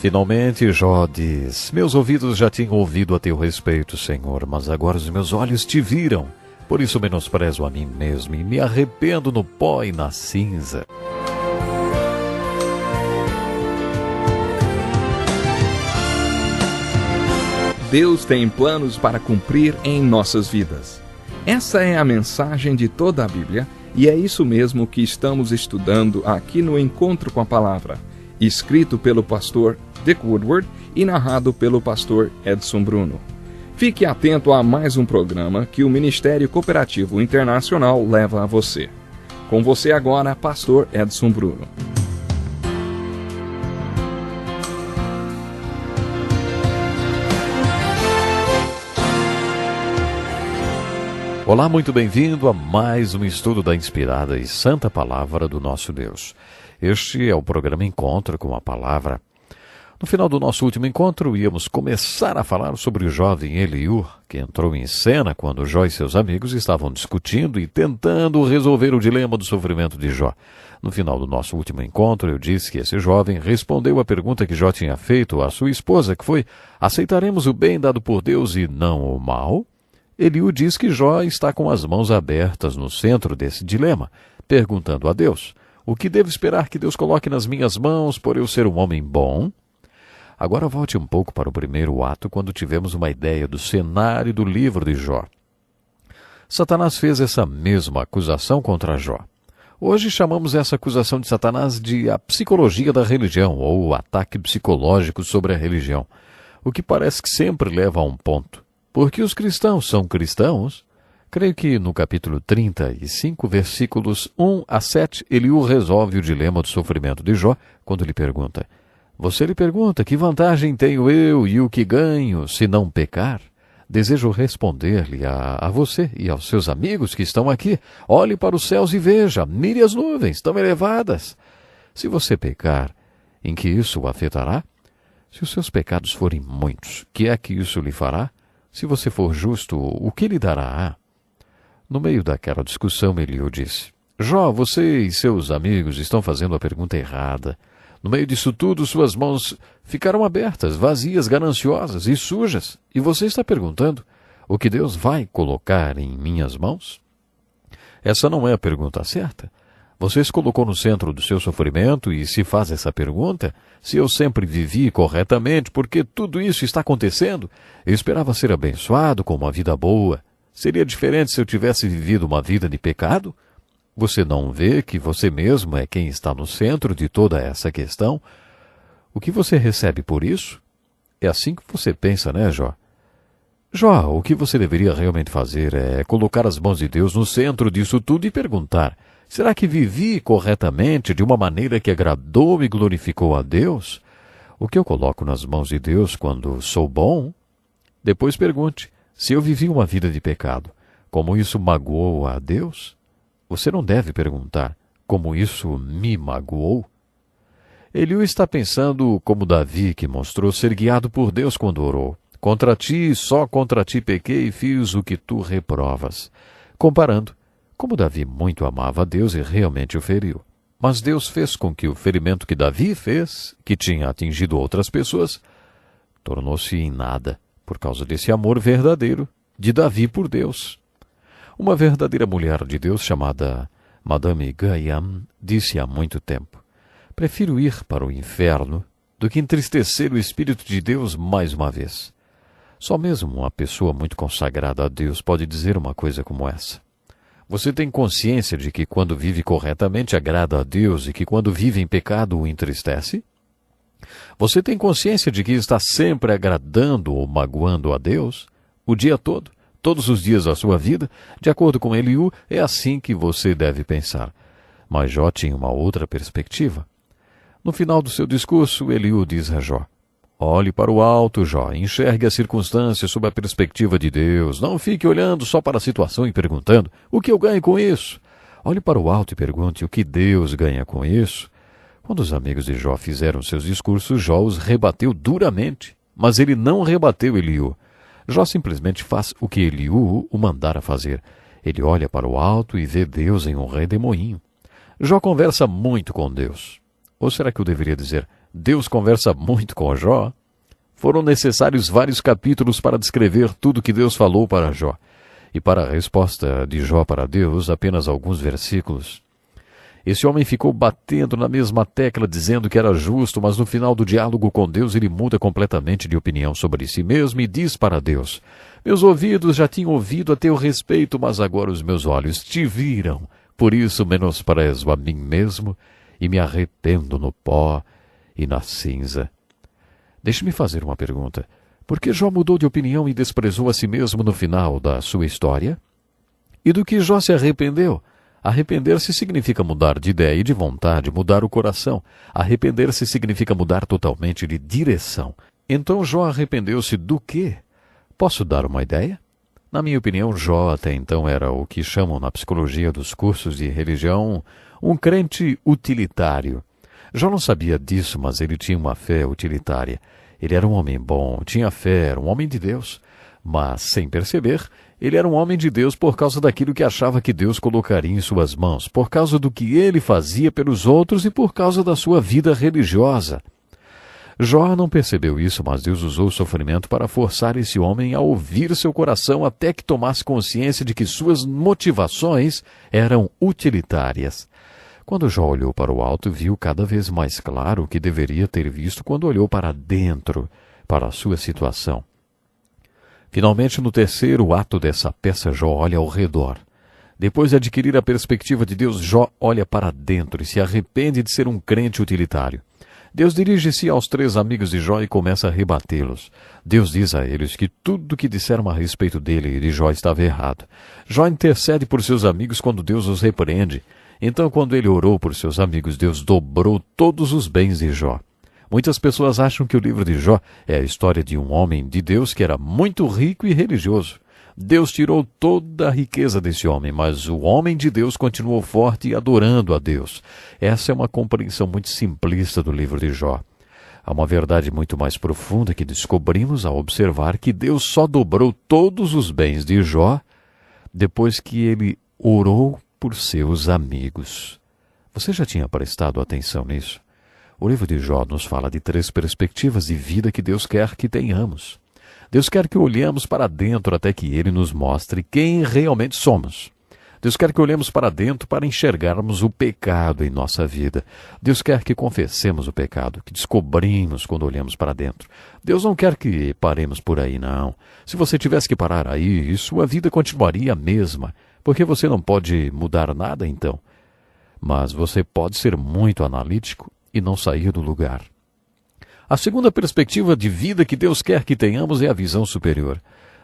Finalmente, Jó diz: meus ouvidos já tinham ouvido a teu respeito, Senhor, mas agora os meus olhos te viram. Por isso menosprezo a mim mesmo e me arrependo no pó e na cinza. Deus tem planos para cumprir em nossas vidas. Essa é a mensagem de toda a Bíblia e é isso mesmo que estamos estudando aqui no Encontro com a Palavra, escrito pelo pastor Dick Woodward e narrado pelo pastor Edson Bruno. Fique atento a mais um programa que o Ministério Cooperativo Internacional leva a você. Com você agora, pastor Edson Bruno. Olá, muito bem-vindo a mais um estudo da inspirada e santa palavra do nosso Deus. Este é o programa Encontro com a Palavra. No final do nosso último encontro, íamos começar a falar sobre o jovem Eliú, que entrou em cena quando Jó e seus amigos estavam discutindo e tentando resolver o dilema do sofrimento de Jó. No final do nosso último encontro, eu disse que esse jovem respondeu a pergunta que Jó tinha feito à sua esposa, que foi: aceitaremos o bem dado por Deus e não o mal? Eliú diz que Jó está com as mãos abertas no centro desse dilema, perguntando a Deus: o que devo esperar que Deus coloque nas minhas mãos por eu ser um homem bom? Agora volte um pouco para o primeiro ato, quando tivemos uma ideia do cenário do livro de Jó. Satanás fez essa mesma acusação contra Jó. Hoje chamamos essa acusação de Satanás de a psicologia da religião, ou o ataque psicológico sobre a religião, o que parece que sempre leva a um ponto. Porque os cristãos são cristãos? Creio que no capítulo 35, versículos 1 a 7, Eliú resolve o dilema do sofrimento de Jó, quando lhe pergunta: você lhe pergunta, que vantagem tenho eu e o que ganho se não pecar? Desejo responder-lhe a você e aos seus amigos que estão aqui: olhe para os céus e veja, mire as nuvens tão elevadas. Se você pecar, em que isso o afetará? Se os seus pecados forem muitos, que é que isso lhe fará? Se você for justo, o que lhe dará? No meio daquela discussão, Eliú disse: Jó, você e seus amigos estão fazendo a pergunta errada. No meio disso tudo, suas mãos ficaram abertas, vazias, gananciosas e sujas. E você está perguntando: o que Deus vai colocar em minhas mãos? Essa não é a pergunta certa. Você se colocou no centro do seu sofrimento e se faz essa pergunta: se eu sempre vivi corretamente, porque tudo isso está acontecendo? Eu esperava ser abençoado com uma vida boa. Seria diferente se eu tivesse vivido uma vida de pecado? Você não vê que você mesmo é quem está no centro de toda essa questão? O que você recebe por isso? É assim que você pensa, né, Jó? Jó, o que você deveria realmente fazer é colocar as mãos de Deus no centro disso tudo e perguntar: será que vivi corretamente, de uma maneira que agradou e glorificou a Deus? O que eu coloco nas mãos de Deus quando sou bom? Depois pergunte: se eu vivi uma vida de pecado, como isso magoou a Deus? Você não deve perguntar: como isso me magoou? Eliú está pensando como Davi, que mostrou ser guiado por Deus quando orou: contra ti, só contra ti pequei e fiz o que tu reprovas. Comparando como Davi muito amava a Deus e realmente o feriu. Mas Deus fez com que o ferimento que Davi fez, que tinha atingido outras pessoas, tornou-se em nada, por causa desse amor verdadeiro de Davi por Deus. Uma verdadeira mulher de Deus chamada Madame Guyon disse há muito tempo: prefiro ir para o inferno do que entristecer o Espírito de Deus mais uma vez. Só mesmo uma pessoa muito consagrada a Deus pode dizer uma coisa como essa. Você tem consciência de que quando vive corretamente agrada a Deus e que quando vive em pecado o entristece? Você tem consciência de que está sempre agradando ou magoando a Deus? O dia todo, todos os dias da sua vida? De acordo com Eliú, é assim que você deve pensar. Mas Jó tinha uma outra perspectiva. No final do seu discurso, Eliú diz a Jó: olhe para o alto, Jó, enxergue as circunstâncias sob a perspectiva de Deus. Não fique olhando só para a situação e perguntando: o que eu ganho com isso? Olhe para o alto e pergunte: o que Deus ganha com isso? Quando os amigos de Jó fizeram seus discursos, Jó os rebateu duramente. Mas ele não rebateu Eliú. Jó simplesmente faz o que Eliú o mandara fazer. Ele olha para o alto e vê Deus em um redemoinho. Jó conversa muito com Deus. Ou será que eu deveria dizer: Deus conversa muito com Jó? Foram necessários vários capítulos para descrever tudo que Deus falou para Jó. E para a resposta de Jó para Deus, apenas alguns versículos. Esse homem ficou batendo na mesma tecla, dizendo que era justo, mas no final do diálogo com Deus ele muda completamente de opinião sobre si mesmo e diz para Deus: meus ouvidos já tinham ouvido a teu respeito, mas agora os meus olhos te viram. Por isso menosprezo a mim mesmo e me arrependo no pó e na cinza. Deixe-me fazer uma pergunta. Por que Jó mudou de opinião e desprezou a si mesmo no final da sua história? E do que Jó se arrependeu? Arrepender-se significa mudar de ideia e de vontade, mudar o coração. Arrepender-se significa mudar totalmente de direção. Então Jó arrependeu-se do quê? Posso dar uma ideia? Na minha opinião, Jó até então era o que chamam na psicologia dos cursos de religião um crente utilitário. Jó não sabia disso, mas ele tinha uma fé utilitária. Ele era um homem bom, tinha fé, era um homem de Deus. Mas, sem perceber, ele era um homem de Deus por causa daquilo que achava que Deus colocaria em suas mãos, por causa do que ele fazia pelos outros e por causa da sua vida religiosa. Jó não percebeu isso, mas Deus usou o sofrimento para forçar esse homem a ouvir seu coração até que tomasse consciência de que suas motivações eram utilitárias. Quando Jó olhou para o alto, viu cada vez mais claro o que deveria ter visto quando olhou para dentro, para a sua situação. Finalmente, no terceiro ato dessa peça, Jó olha ao redor. Depois de adquirir a perspectiva de Deus, Jó olha para dentro e se arrepende de ser um crente utilitário. Deus dirige-se aos 3 amigos de Jó e começa a rebatê-los. Deus diz a eles que tudo o que disseram a respeito dele e de Jó estava errado. Jó intercede por seus amigos quando Deus os repreende. Então, quando ele orou por seus amigos, Deus dobrou todos os bens de Jó. Muitas pessoas acham que o livro de Jó é a história de um homem de Deus que era muito rico e religioso. Deus tirou toda a riqueza desse homem, mas o homem de Deus continuou forte e adorando a Deus. Essa é uma compreensão muito simplista do livro de Jó. Há uma verdade muito mais profunda que descobrimos ao observar que Deus só dobrou todos os bens de Jó depois que ele orou por seus amigos. Você já tinha prestado atenção nisso? O livro de Jó nos fala de 3 perspectivas de vida que Deus quer que tenhamos. Deus quer que olhemos para dentro até que Ele nos mostre quem realmente somos. Deus quer que olhemos para dentro para enxergarmos o pecado em nossa vida. Deus quer que confessemos o pecado, que descobrimos quando olhamos para dentro. Deus não quer que paremos por aí, não. Se você tivesse que parar aí, sua vida continuaria a mesma, porque você não pode mudar nada então. Mas você pode ser muito analítico e não sair do lugar. A segunda perspectiva de vida que Deus quer que tenhamos é a visão superior.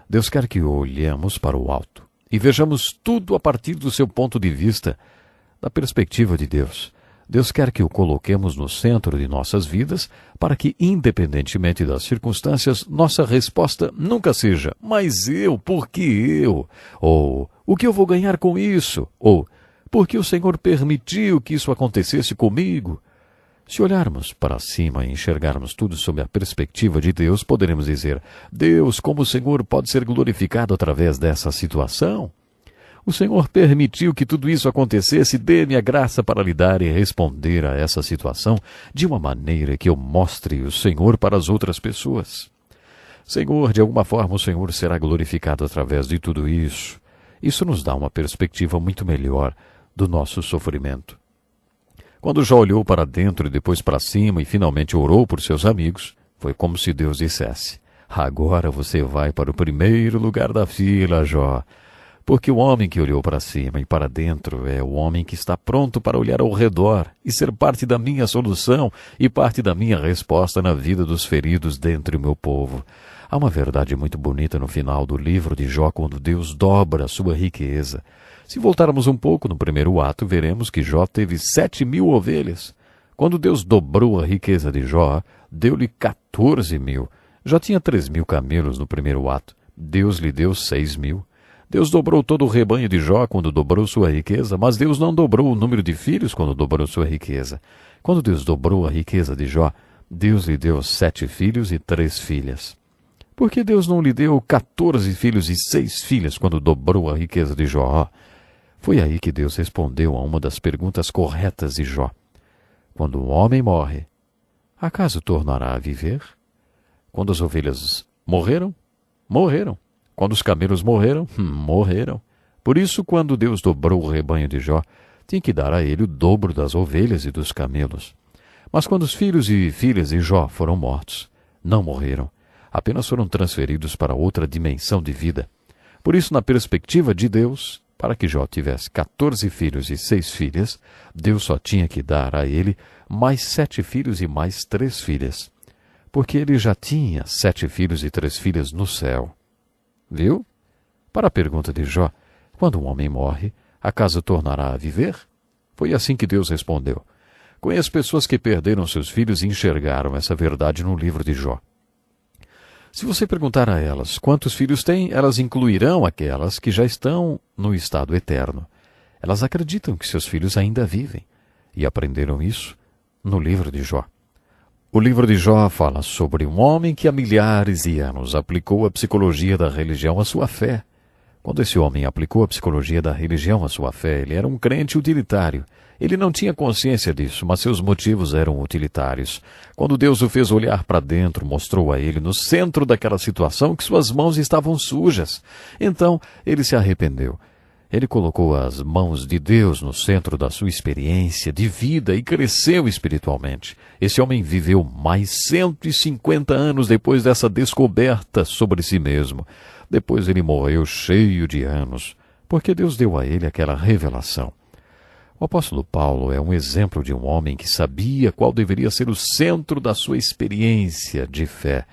Deus quer que olhemos para o alto e vejamos tudo a partir do seu ponto de vista, da perspectiva de Deus. Deus quer que o coloquemos no centro de nossas vidas para que, independentemente das circunstâncias, nossa resposta nunca seja "mas eu, por que eu?" ou "o que eu vou ganhar com isso?" ou "por que o Senhor permitiu que isso acontecesse comigo?" Se olharmos para cima e enxergarmos tudo sob a perspectiva de Deus, poderemos dizer: Deus, como o Senhor pode ser glorificado através dessa situação? O Senhor permitiu que tudo isso acontecesse, dê-me a graça para lidar e responder a essa situação de uma maneira que eu mostre o Senhor para as outras pessoas. Senhor, de alguma forma o Senhor será glorificado através de tudo isso. Isso nos dá uma perspectiva muito melhor do nosso sofrimento. Quando Jó olhou para dentro e depois para cima e finalmente orou por seus amigos, foi como se Deus dissesse: agora você vai para o primeiro lugar da fila, Jó. Porque o homem que olhou para cima e para dentro é o homem que está pronto para olhar ao redor e ser parte da minha solução e parte da minha resposta na vida dos feridos dentre o meu povo. Há uma verdade muito bonita no final do livro de Jó quando Deus dobra a sua riqueza. Se voltarmos um pouco no primeiro ato, veremos que Jó teve 7.000 ovelhas. Quando Deus dobrou a riqueza de Jó, deu-lhe 14.000. Jó tinha 3.000 camelos no primeiro ato. Deus lhe deu 6.000. Deus dobrou todo o rebanho de Jó quando dobrou sua riqueza, mas Deus não dobrou o número de filhos quando dobrou sua riqueza. Quando Deus dobrou a riqueza de Jó, Deus lhe deu 7 filhos e 3 filhas. Por que Deus não lhe deu 14 filhos e 6 filhas quando dobrou a riqueza de Jó? Foi aí que Deus respondeu a uma das perguntas corretas de Jó. Quando um homem morre, acaso tornará a viver? Quando as ovelhas morreram? Morreram. Quando os camelos morreram? Morreram. Por isso, quando Deus dobrou o rebanho de Jó, tinha que dar a ele o dobro das ovelhas e dos camelos. Mas quando os filhos e filhas de Jó foram mortos, não morreram, apenas foram transferidos para outra dimensão de vida. Por isso, na perspectiva de Deus, para que Jó tivesse 14 filhos e 6 filhas, Deus só tinha que dar a ele mais 7 filhos e mais 3 filhas, porque ele já tinha 7 filhos e 3 filhas no céu. Viu? Para a pergunta de Jó, quando um homem morre, acaso tornará a viver? Foi assim que Deus respondeu. Conheço pessoas que perderam seus filhos e enxergaram essa verdade no livro de Jó. Se você perguntar a elas quantos filhos têm, elas incluirão aquelas que já estão no estado eterno. Elas acreditam que seus filhos ainda vivem e aprenderam isso no livro de Jó. O livro de Jó fala sobre um homem que há milhares de anos aplicou a psicologia da religião à sua fé. Quando esse homem aplicou a psicologia da religião à sua fé, ele era um crente utilitário. Ele não tinha consciência disso, mas seus motivos eram utilitários. Quando Deus o fez olhar para dentro, mostrou a ele, no centro daquela situação, que suas mãos estavam sujas. Então, ele se arrependeu. Ele colocou as mãos de Deus no centro da sua experiência de vida e cresceu espiritualmente. Esse homem viveu mais 150 anos depois dessa descoberta sobre si mesmo. Depois ele morreu cheio de anos, porque Deus deu a ele aquela revelação. O apóstolo Paulo é um exemplo de um homem que sabia qual deveria ser o centro da sua experiência de fé.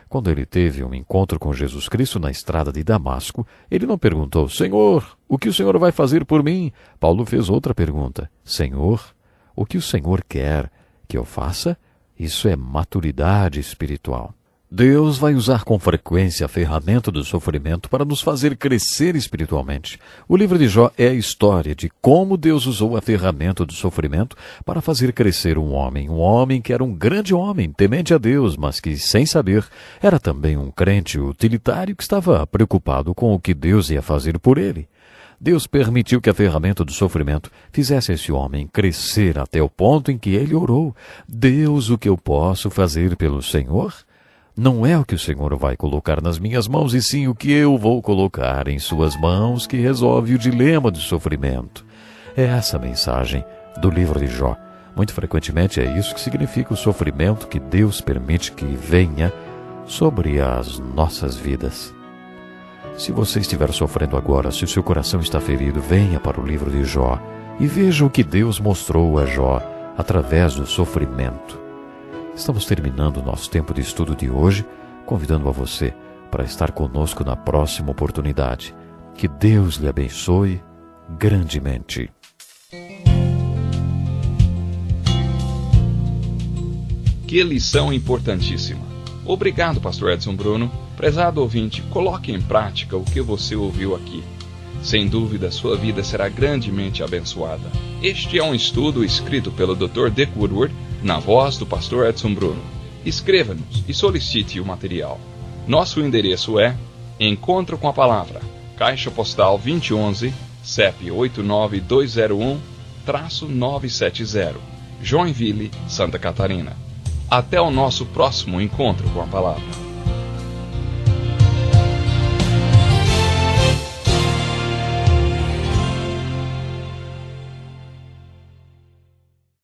Quando ele teve um encontro com Jesus Cristo na estrada de Damasco, ele não perguntou, Senhor, o que o Senhor vai fazer por mim? Paulo fez outra pergunta, Senhor, o que o Senhor quer que eu faça? Isso é maturidade espiritual. Deus vai usar com frequência a ferramenta do sofrimento para nos fazer crescer espiritualmente. O livro de Jó é a história de como Deus usou a ferramenta do sofrimento para fazer crescer um homem que era um grande homem, temente a Deus, mas que, sem saber, era também um crente utilitário que estava preocupado com o que Deus ia fazer por ele. Deus permitiu que a ferramenta do sofrimento fizesse esse homem crescer até o ponto em que ele orou. Deus, o que eu posso fazer pelo Senhor? Não é o que o Senhor vai colocar nas minhas mãos, e sim o que eu vou colocar em suas mãos que resolve o dilema do sofrimento. É essa a mensagem do livro de Jó. Muito frequentemente é isso que significa o sofrimento que Deus permite que venha sobre as nossas vidas. Se você estiver sofrendo agora, se o seu coração está ferido, venha para o livro de Jó e veja o que Deus mostrou a Jó através do sofrimento. Estamos terminando o nosso tempo de estudo de hoje, convidando a você para estar conosco na próxima oportunidade. Que Deus lhe abençoe grandemente. Que lição importantíssima. Obrigado, pastor Edson Bruno. Prezado ouvinte, coloque em prática o que você ouviu aqui. Sem dúvida, sua vida será grandemente abençoada. Este é um estudo escrito pelo Dr. Dick Woodward, na voz do pastor Edson Bruno. Escreva-nos e solicite o material. Nosso endereço é Encontro com a Palavra, Caixa Postal 2011, CEP 89201-970, Joinville, Santa Catarina. Até o nosso próximo Encontro com a Palavra.